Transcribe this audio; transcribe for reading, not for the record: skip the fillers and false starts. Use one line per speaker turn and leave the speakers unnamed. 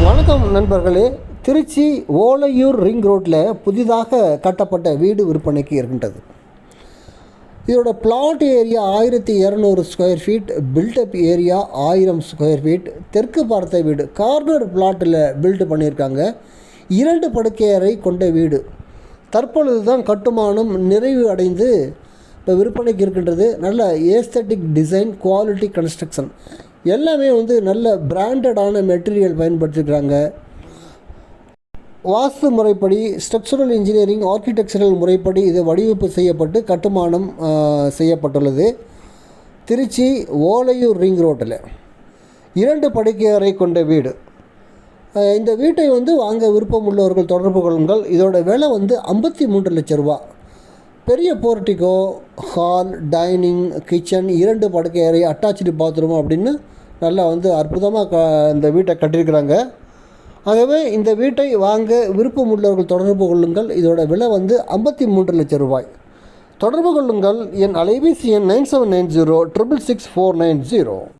வணக்கம் நண்பர்களே. திருச்சி ஓலையூர் ரிங் ரோட்டில் புதிதாக கட்டப்பட்ட வீடு விற்பனைக்கு இருக்கின்றது. இதோட plot area 1200 square feet, built up area 1000 square feet. தெற்கு பார்த்த வீடு, கார்னர் பிளாட்டில் பில்டு பண்ணியிருக்காங்க. 2 படுக்கை அறை கொண்ட வீடு. தற்பொழுது தான் கட்டுமானம் நிறைவு அடைந்து இப்போ விற்பனைக்கு இருக்கின்றது. நல்ல ஏஸ்தட்டிக் டிசைன், குவாலிட்டி கன்ஸ்ட்ரக்ஷன் எல்லாமே நல்ல பிராண்டடான மெட்டீரியல் பயன்படுத்தியிருக்கிறாங்க. வாஸ்து முறைப்படி, ஸ்ட்ரக்சரல் இன்ஜினியரிங், ஆர்கிடெக்சரல் முறைப்படி இது வடிவமைப்பு செய்யப்பட்டு கட்டுமானம் செய்யப்பட்டுள்ளது. திருச்சி ஓலையூர் ரிங் ரோட்டில் 2 படுக்கை அறை கொண்ட வீடு. இந்த வீட்டை வாங்க விருப்பம் உள்ளவர்கள் தொடர்பு கொள்ளுங்கள். இதோட விலை 53 லட்சம் ரூபா. பெரிய போர்ட்டிகோ, ஹால், டைனிங், கிச்சன், 2 படுக்கை அறை, அட்டாச்சு பாத்ரூம் அப்படின்னு நல்லா அற்புதமாக இந்த வீட்டை கட்டியிருக்கிறாங்க. ஆகவே இந்த வீட்டை வாங்க விருப்பம் உள்ளவர்கள் தொடர்பு கொள்ளுங்கள். இதோட விலை 53 லட்சம் ரூபாய். தொடர்பு கொள்ளுங்கள். என் அலைபேசி எண் 9790 666 490.